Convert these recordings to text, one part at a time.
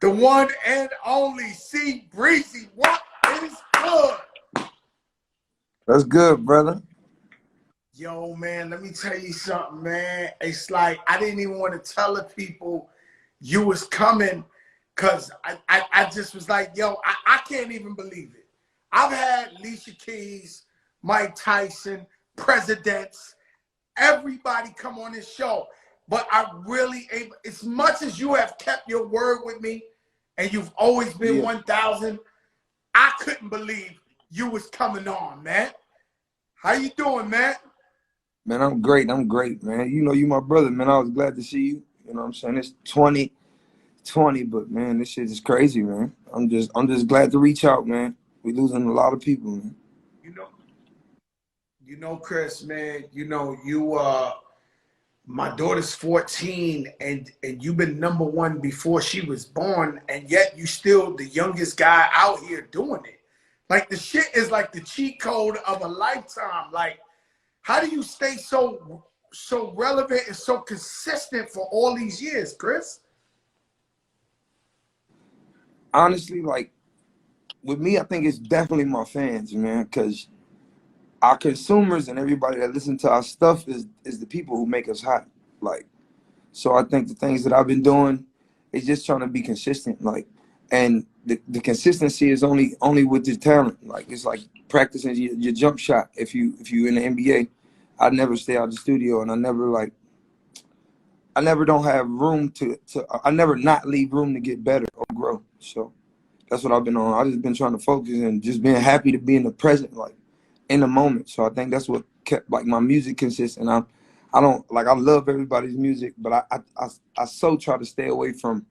The one and only C Breezy. What is good? That's good, brother. Yo, man, let me tell you something, man. It's like I didn't even want to tell the people you was coming because I just was like, yo, I can't even believe it. I've had Alicia Keys, Mike Tyson, presidents, everybody come on this show. But I really, as much as you have kept your word with me and you've always been 1,000, I couldn't believe you was coming on, man. How you doing, man? Man, I'm great. I'm great, man. You know, you my brother, man. I was glad to see you. You know what I'm saying? It's 2020, but man, this shit is crazy, man. I'm just glad to reach out, man. We losing a lot of people, man. You know, Chris, man, my daughter's 14 and you've been #1 before she was born, and yet you still the youngest guy out here doing it. Like the shit is like the cheat code of a lifetime. Like, how do you stay so relevant and so consistent for all these years, Chris? Honestly, like with me, I think it's definitely my fans, man, because our consumers and everybody that listen to our stuff is the people who make us hot. Like, so I think the things that I've been doing is just trying to be consistent. Like, and the consistency is only with the talent. Like, it's like practicing your jump shot. If you in the NBA, I never stay out of the studio, and I never don't have room I never not leave room to get better or grow. So that's what I've been on. I just been trying to focus and just being happy to be in the present, like in the moment. So I think that's what kept like my music consistent. I don't like, I love everybody's music, but I so try to stay away from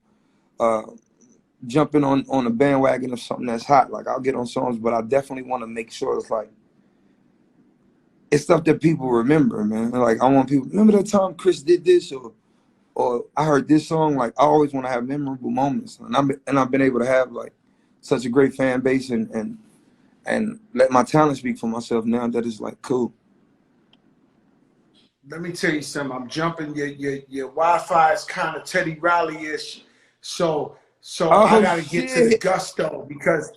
jumping on a bandwagon of something that's hot. Like, I'll get on songs, but I definitely want to make sure it's like it's stuff that people remember, man. Like, I want people remember that time Chris did this, or I heard this song. Like, I always want to have memorable moments, and I've been able to have like such a great fan base and let my talent speak for myself now. That is like cool. Let me tell you something. I'm jumping. Your Wi-Fi is kind of Teddy Riley-ish, so I Oh gotta get to the shit! gusto because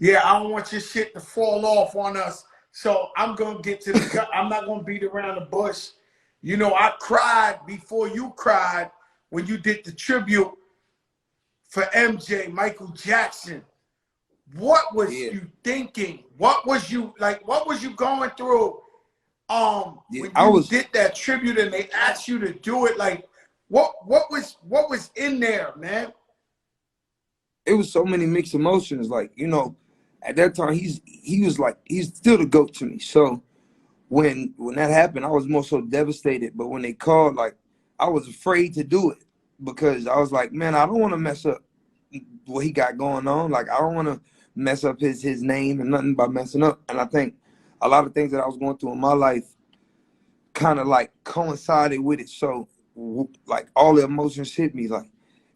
I don't want your shit to fall off on us. So I'm gonna get to the gut. I'm not gonna beat around the bush. You know, I cried before you cried when you did the tribute for MJ, Michael Jackson. What was you thinking? What was you like? What was you going through? When you did that tribute and they asked you to do it, like what was in there, man? It was so many mixed emotions. Like, you know, at that time he was like, he's still the GOAT to me. So when that happened, I was more so devastated. But when they called, like, I was afraid to do it because I was like, man, I don't want to mess up what he got going on. Like, I don't want to mess up his name and nothing by messing up. And I think a lot of things that I was going through in my life kind of like coincided with it. So like all the emotions hit me. Like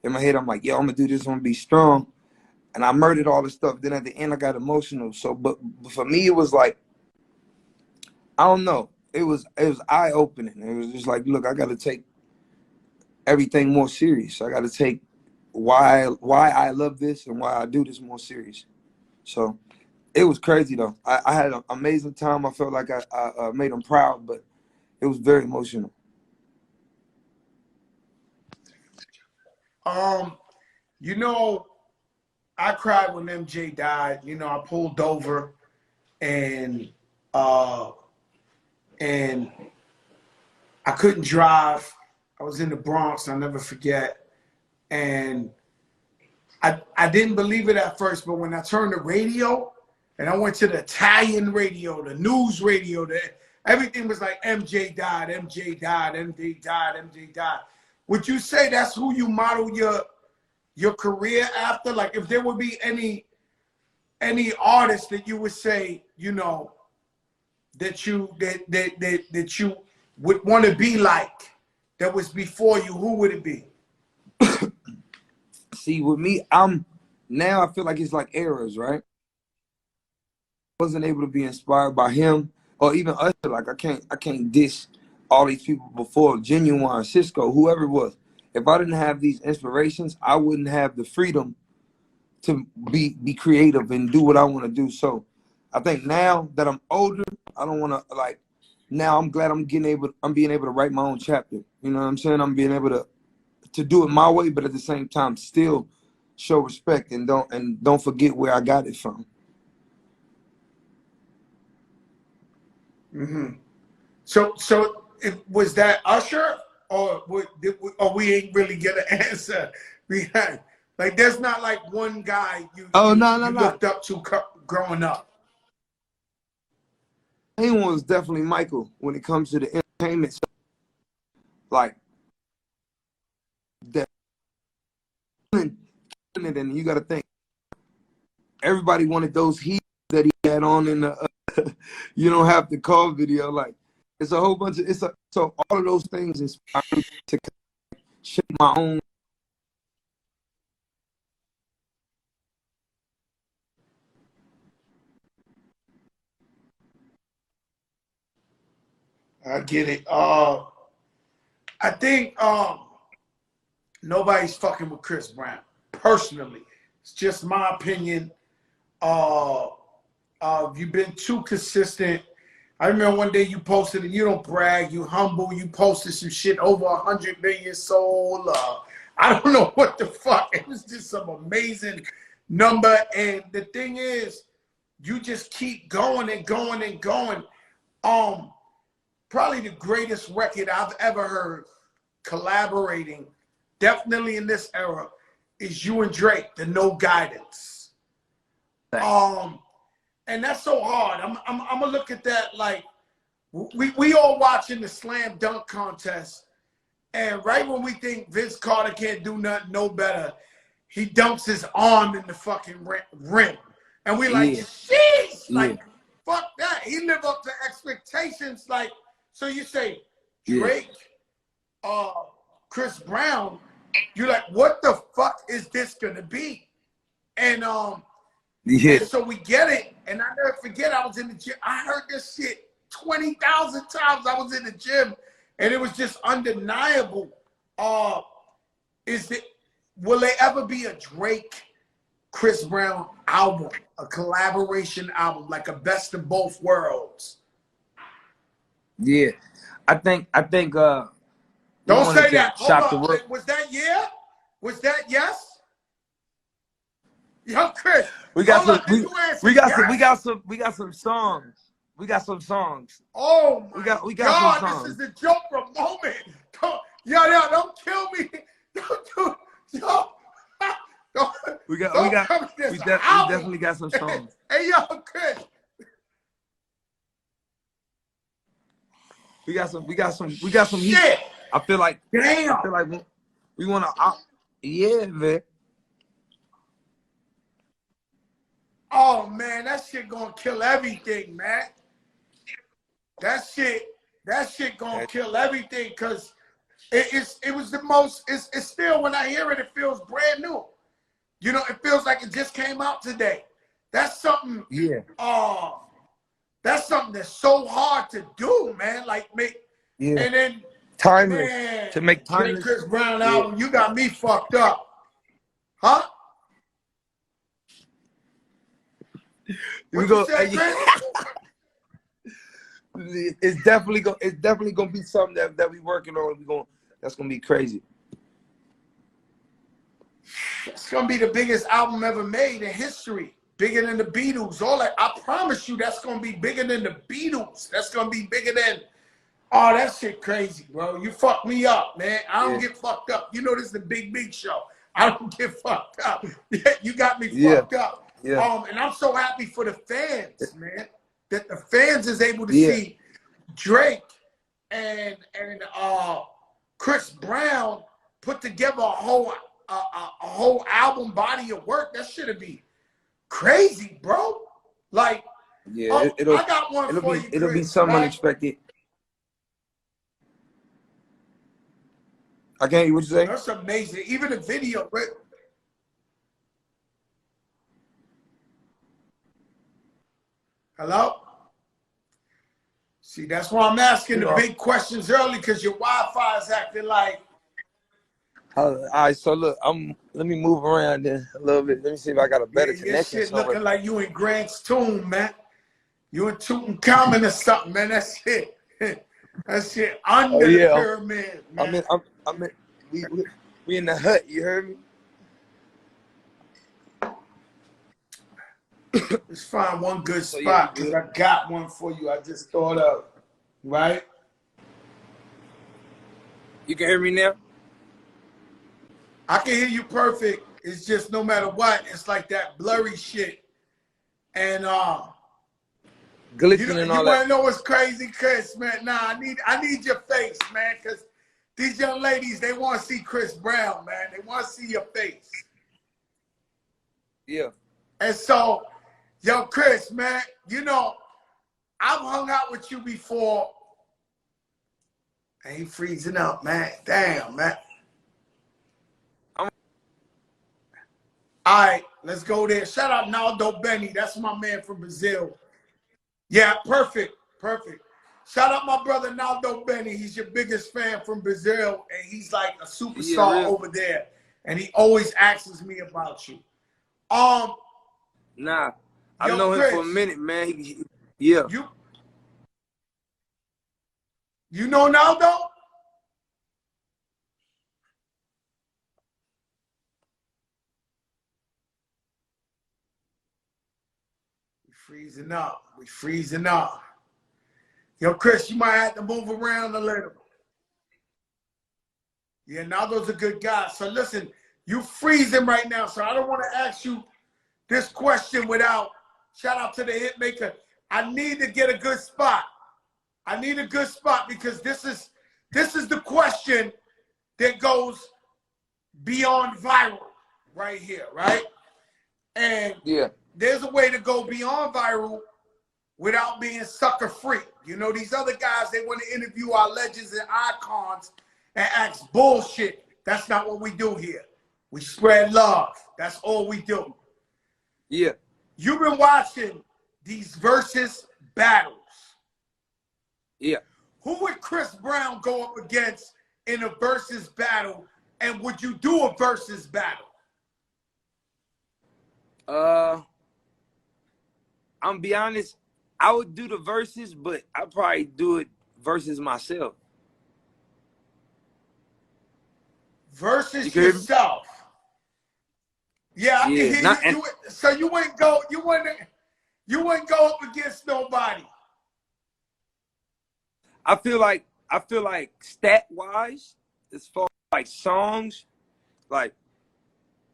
in my head, I'm like, yo, I'm gonna do this, I'm gonna be strong. And I murdered all the stuff. Then at the end, I got emotional. So, but for me, it was like, I don't know. It was eye opening. It was just like, look, I got to take everything more serious. I got to take why I love this and why I do this more serious. So it was crazy though. I had an amazing time. I felt like I made them proud, but it was very emotional. You know, I cried when MJ died. You know, I pulled over and uh and I couldn't drive. I was in the Bronx, I'll never forget. And I didn't believe it at first, but when I turned the radio and I went to the Italian radio, the news radio, everything was like MJ died, MJ died, MJ died, MJ died. Would you say that's who you model your career after? Like, if there would be any artist that you would say, you know, that you would want to be like, that was before you, who would it be? See, with me, now I feel like it's like eras, right? Wasn't able to be inspired by him or even Usher. Like, I can't diss all these people before, Genuine, Cisco, whoever it was. if I didn't have these inspirations, I wouldn't have the freedom to be creative and do what I want to do. So I think now that I'm older, I don't want to like. Now I'm glad I'm being able to write my own chapter. You know what I'm saying? I'm being able to do it my way, but at the same time still show respect and don't forget where I got it from. Mm-hmm. So was that Usher, or we ain't really get an answer? We had, like, there's not like one guy Oh no. you looked up to growing up. Anyone was definitely Michael when it comes to the entertainment. Like that, and you got to think everybody wanted those heat that he had on in the you don't have to call video. Like it's a whole bunch of so all of those things inspired me to shape my own. I get it. I think nobody's fucking with Chris Brown. Personally, it's just my opinion. Uh, you've been too consistent. I remember one day you posted, and you don't brag, you humble, you posted some shit over 100 million sold. I don't know what the fuck. It was just some amazing number. And the thing is, you just keep going and going and going. Probably the greatest record I've ever heard collaborating, definitely in this era, is you and Drake, the No Guidance. And that's so hard. I'm gonna look at that like we all watching the slam dunk contest, and right when we think Vince Carter can't do nothing no better, he dumps his arm in the fucking rim, and we like, sheesh, like fuck that. He lived up to expectations. Like, so you say Drake, Chris Brown, you're like, what the fuck is this gonna be? And and so we get it, and I never forget, I was in the gym. I heard this shit 20,000 times. I was in the gym, and it was just undeniable. Will there ever be a Drake, Chris Brown album, a collaboration album, like a best of both worlds? Yeah, I think Don't say that. Hold on. Was that yeah? Was that yes? Yo, Chris. We got some songs. We got some songs. Oh my God, some songs. This is the Joker moment. Don't kill me. We definitely got some songs. Hey, yo, Chris. We got some heat. I feel like we wanna yeah, man. Oh man, that shit gonna kill everything, man. That shit gonna kill everything, because it was the most, it's still, when I hear it, it feels brand new. You know, it feels like it just came out today. That's something, that's something that's so hard to do, man. Like and then timeless, man, to make timeless Chris Brown album, you got me fucked up. Huh? We go. It's definitely gonna be something that we working on. That's gonna be crazy. It's gonna be the biggest album ever made in history, bigger than the Beatles. All that, I promise you, that's gonna be bigger than the Beatles. That's gonna be bigger than. Oh, that shit crazy, bro. You fucked me up, man. I don't get fucked up. You know this is the big show. I don't get fucked up. You got me fucked up. Yeah. And I'm so happy for the fans, man, that the fans is able to see Drake and Chris Brown put together a whole album body of work. That should be crazy, bro. Like, I got one for you, Chris. It'll be something unexpected. I can't hear what you say. That's amazing. Even the video, right? Hello? See, that's why I'm asking the big questions early, because your Wi-Fi is acting like. All right, so look, let me move around then a little bit. Let me see if I got a Yeah, better your connection shit somewhere. looking like you in Grant's tomb, man. You in Tutankhamun or something, man. That shit. That shit Oh under the yeah, pyramid, I'm man. in. I'm in. We in the hut. You heard me? Let's find one good So yeah, we spot, because good. I got one for you I just thought of. Right? You can hear me now? I can hear you perfect. It's just no matter what, it's like that blurry shit. And Glitching and you all want that. to know what's crazy, Chris, man? Nah, I need your face, man, because these young ladies, they want to see Chris Brown, man. They want to see your face. Yeah. And so, yo, Chris, man, you know, I've hung out with you before. I ain't freezing up, man. Damn, man. All right, let's go there. Shout out Naldo Benny. That's my man from Brazil. Yeah, perfect. Perfect. Shout out my brother Naldo Benny. He's your biggest fan from Brazil, and he's like a Yeah, superstar real. over there. And he always asks me about you. Nah, I've Yo, known him for a Chris, minute, man. Yeah. you know Naldo? We freezing up. We freezing up. Yo, Chris, you might have to move around a little. Yeah, Naldo's a good guy. So listen, you freezing right now, so I don't want to ask you this question without shout out to the hit maker. I need to get a good spot. I need a good spot because this is the question that goes beyond viral right here, right? And Yeah. there's a way to go beyond viral without being sucker free. You know, these other guys, they want to interview our legends and icons and ask bullshit. That's not what we do here. We spread love. That's all we do. Yeah. You've been watching these versus battles. Yeah. Who would Chris Brown go up against in a versus battle? And would you do a versus battle? I'm gonna be honest. I would do the verses, but I'd probably do it versus myself. You Versus can hear me? yourself. Yeah, I can Yeah. hear Not you. and So you wouldn't go up against nobody. I feel like stat wise, as far as like songs, like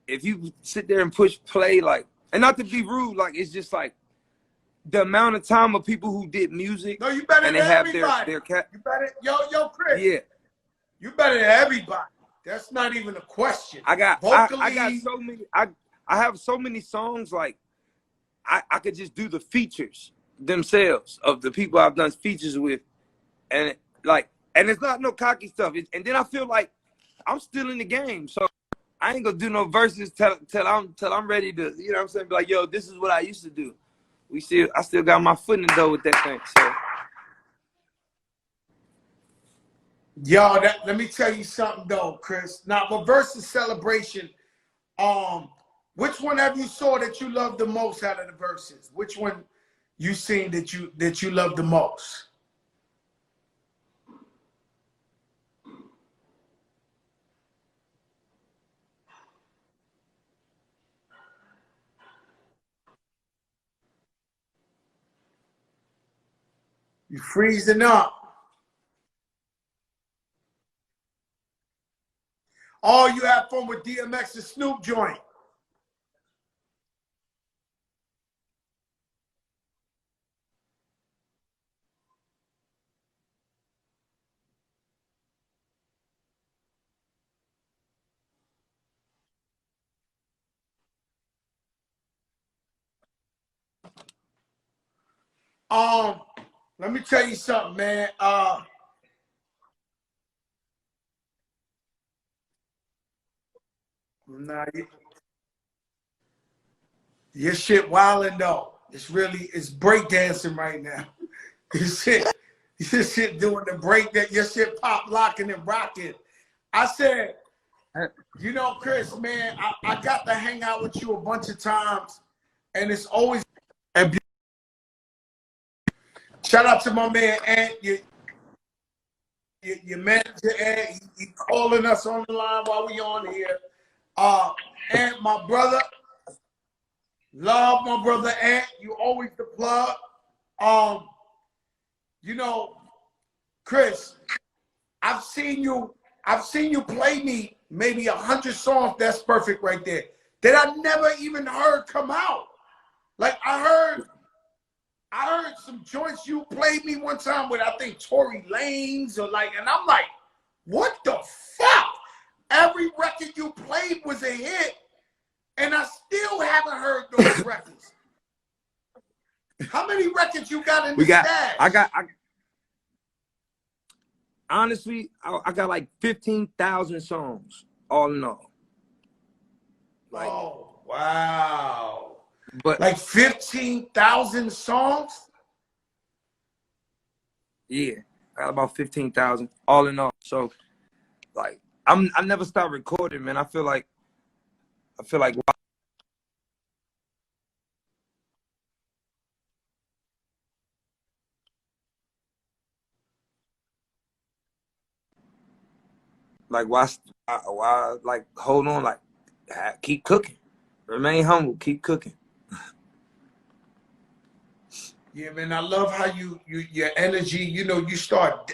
if you sit there and push play, like, and not to be rude, like it's just like the amount of time of people who did music No, you better and than they have everybody. their cat. You better, yo, Chris. Yeah. You better than everybody. That's not even a question. I got Vocally, so many I have so many songs like I could just do the features themselves of the people I've done features with, and like, and it's not no cocky stuff. And then I feel like I'm still in the game, so I ain't gonna do no verses till I'm ready to, you know what I'm saying? Be like, yo, this is what I used to do. I still got my foot in the door with that thing. So yo, let me tell you something though, Chris. Now, the versus celebration, which one have you saw that you love the most out of the verses? Which one you seen that you love the most? You freezing up. Oh, you had fun with DMX and Snoop joint. Um, let me tell you something, man. Nah, your shit wilding though. It's breakdancing right now. Your shit doing the break that your shit pop locking and rocking. I said, You know, Chris, man, I got to hang out with you a bunch of times, and it's always. And shout out to my man Ant, your manager Ant. He calling us on the line while we on here. Ant, my brother, love my brother Ant. You always the plug. You know, Chris, I've seen you play me maybe 100 songs. That's perfect right there. That I never even heard come out. Like I heard some joints you played me one time with, I think Tory Lanez or like, and I'm like, what the fuck? Every record you played was a hit, and I still haven't heard those records. How many records you got in the stash? Honestly, I got like 15,000 songs, all in all. Like, oh, wow. But like 15,000 songs? Yeah, I got about 15,000, all in all. So, like, I never stop recording, man. I feel like why like hold on, like keep cooking, remain humble, keep cooking. Yeah, man, I love how your energy, you know, you start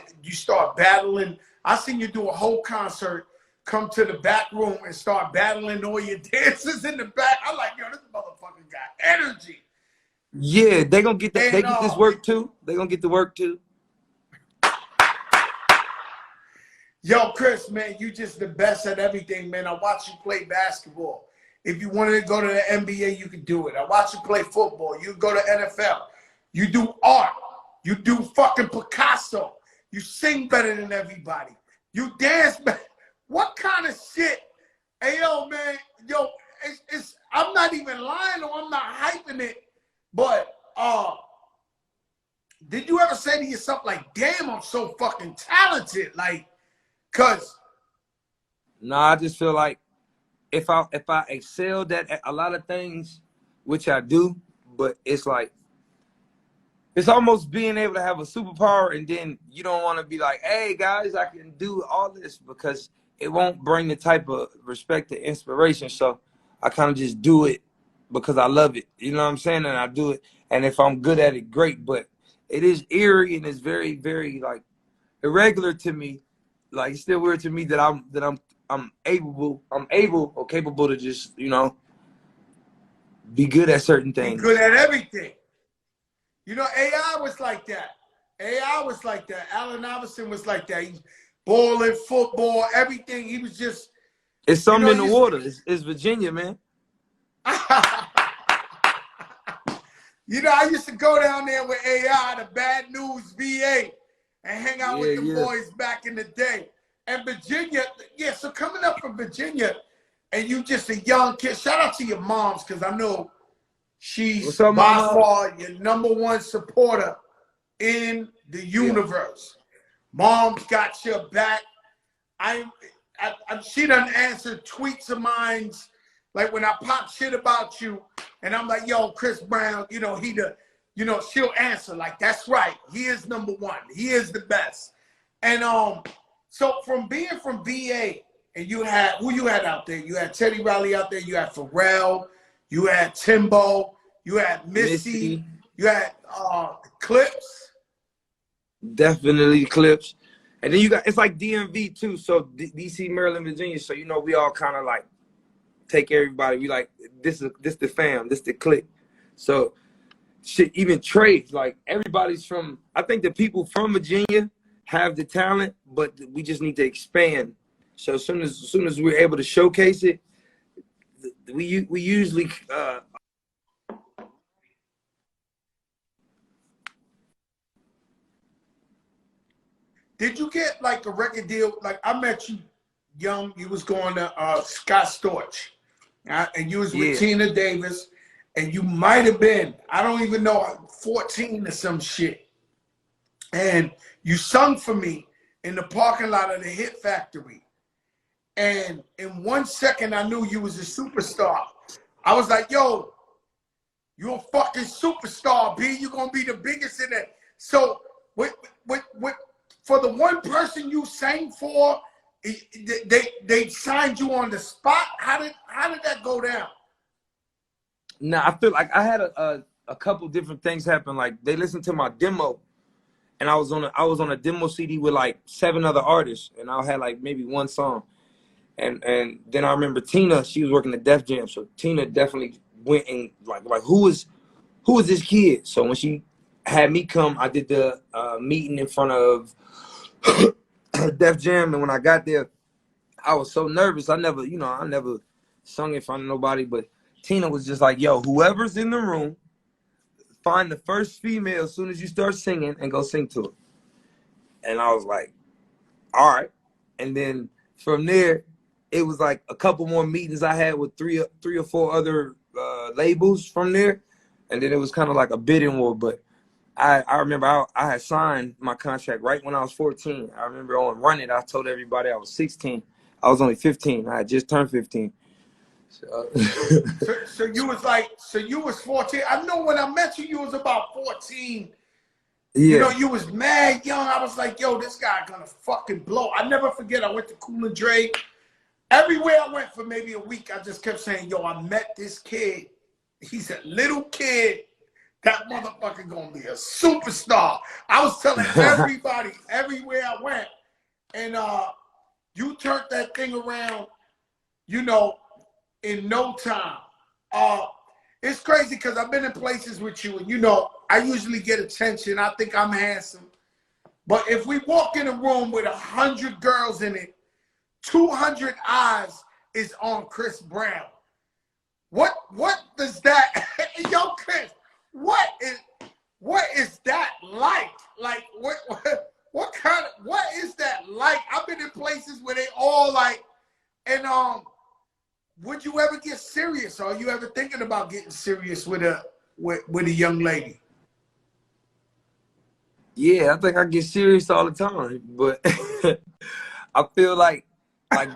battling. I seen you do a whole concert, come to the back room and start battling all your dancers in the back. I'm like, yo, this motherfucker got energy. Yeah, they gonna get that. They get this work too. They gonna get the work too. Yo, Chris, man, you just the best at everything, man. I watch you play basketball. If you wanted to go to the NBA, you could do it. I watch you play football. You go to NFL. You do art. You do fucking Picasso. You sing better than everybody. You dance better. What kind of shit? Hey, yo, man, yo, I'm not even lying or I'm not hyping it, but did you ever say to yourself, like, damn, I'm so fucking talented? Like, cause no, I just feel like if I excelled at a lot of things, which I do, but it's like it's almost being able to have a superpower and then you don't want to be like, hey guys, I can do all this, because it won't bring the type of respect and inspiration. So I kind of just do it because I love it. You know what I'm saying? And I do it. And if I'm good at it, great. But it is eerie and it's very, very like irregular to me. Like it's still weird to me that I'm able or capable to just, you know, be good at certain things. Be good at everything. You know, AI was like that. AI was like that. Allen Iverson was like that. He's balling, football, everything. He was just. It's something in the water. It's Virginia, man. You know, I used to go down there with AI, the Bad News VA, and hang out with the boys back in the day. And Virginia, so coming up from Virginia, and you just a young kid, shout out to your moms, because I know she's by far your #1 supporter in the universe. Mom's got your back. She done answered tweets of mine, like when I pop shit about you, and I'm like, yo, Chris Brown, you know, she'll answer like, that's right, he is #1, he is the best. And so from being from VA, and you had who you had out there? You had Teddy Riley out there. You had Pharrell. You had Timbo. You had Missy. You had Clips. Definitely Clips. And then you got, it's like DMV too. So DC, Maryland, Virginia. So, you know, we all kind of like take everybody. We like, this the fam, this the clique. So shit, even trades, like everybody's from, I think the people from Virginia have the talent, but we just need to expand. So as soon as we're able to showcase it, we usually Did you get like a record deal? Like I met you young, you was going to Scott Storch, and you was with Tina Davis, and you might have been, I don't even know, 14 or some shit. And you sung for me in the parking lot of the Hit Factory. And in 1 second, I knew you was a superstar. I was like, yo, you're a fucking superstar, B. You're gonna be the biggest in it. So, with for the one person you sang for, they signed you on the spot. How did that go down? Nah, I feel like I had a couple different things happen. Like they listened to my demo, and I was on a demo CD with like 7 other artists, and I had like maybe one song. And then I remember Tina, she was working at Def Jam, so Tina definitely went and like who is this kid? So when she had me come, I did the meeting in front of Def Jam, and when I got there, I was so nervous. I never sung in front of nobody, but Tina was just like, yo, whoever's in the room, find the first female as soon as you start singing and go sing to her. And I was like, all right. And then from there, it was like a couple more meetings I had with three or four other labels from there. And then it was kind of like a bidding war. But I remember I had signed my contract right when I was 14. I remember on Run It, I told everybody I was 16. I was only 15. I had just turned 15. So you was 14. I know when I met you, you was about 14. You know, Yeah. you was mad young. I was like, yo, this guy gonna fucking blow. I never forget, I went to Cool and Dre. Everywhere I went for maybe a week, I just kept saying, yo, I met this kid. He's a little kid. That motherfucker gonna be a superstar. I was telling everybody everywhere I went. And you turned that thing around, you know, in no time. It's crazy because I've been in places with you, and you know, I usually get attention. I think I'm handsome. But if we walk in a room with 100 girls in it, 200 eyes is on Chris Brown. What does that yo, Chris, what is that like? Like what is that like? I've been in places where they all like, and would you ever get serious? Or are you ever thinking about getting serious with a young lady? Yeah, I think I get serious all the time. But I feel like to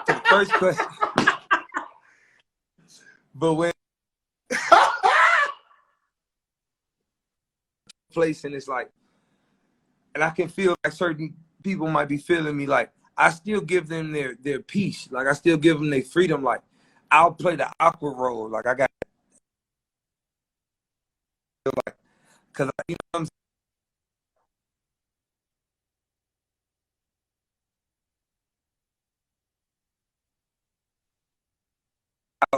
the first question, but when place and it's like, and I can feel like certain people might be feeling me, like I still give them their peace. Like I still give them their freedom. Like I'll play the awkward role. Like I got like, cause you know what I'm saying?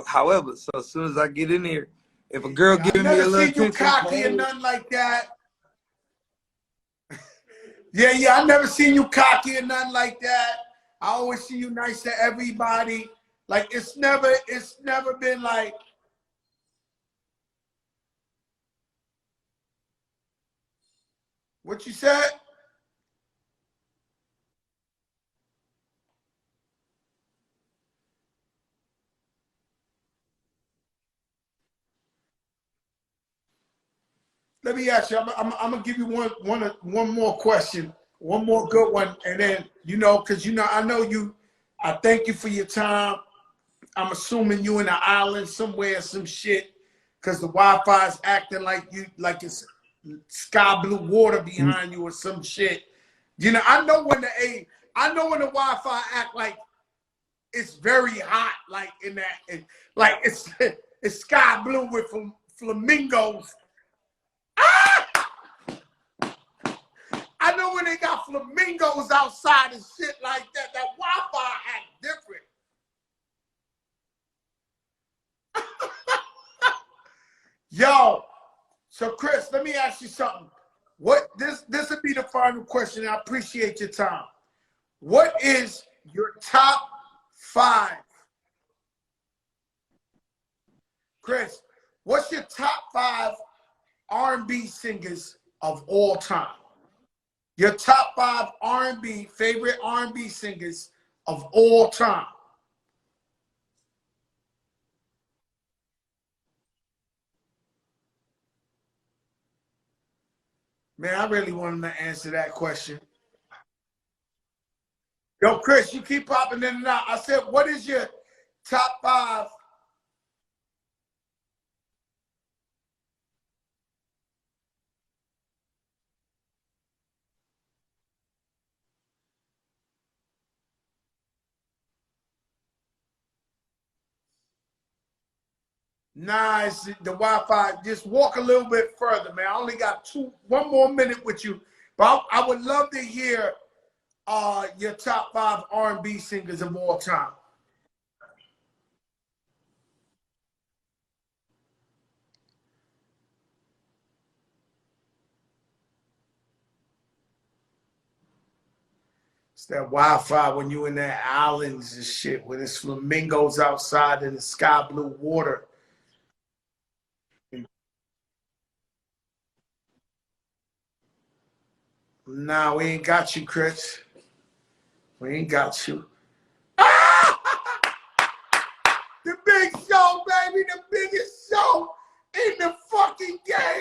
However, so as soon as I get in here, if a girl Yeah, I giving me never a little seen you attention, cocky or hey, nothing like that. Yeah, I never seen you cocky or nothing like that. I always see you nice to everybody. Like it's never been like what you said. Let me ask you. I'm gonna give you one more question, one more good one, and then you know, cause you know, I know you. I thank you for your time. I'm assuming you in the island somewhere, some shit, cause the Wi-Fi is acting like you, like it's sky blue water behind you or some shit. You know, I know when the Wi-Fi act like it's very hot, like in that, like it's sky blue with flamingos. Ah! I know when they got flamingos outside and shit like that. That Wi-Fi act different. Yo, so Chris, let me ask you something. What this would be the final question. I appreciate your time. What is your top 5, Chris? What's your top 5 R&B singers of all time? Your top 5 R&B favorite R&B singers of all time. Man, I really want him to answer that question. Yo, Chris, you keep popping in and out. I said, what is your top 5? Nice. The Wi-Fi. Just walk a little bit further, man. I only got one more minute with you, but I would love to hear your top 5 R&B singers of all time. It's that Wi-Fi when you in the islands and shit, when there's flamingos outside in the sky blue water. Nah, we ain't got you, Chris. We ain't got you. The big show, baby, the biggest show in the fucking game.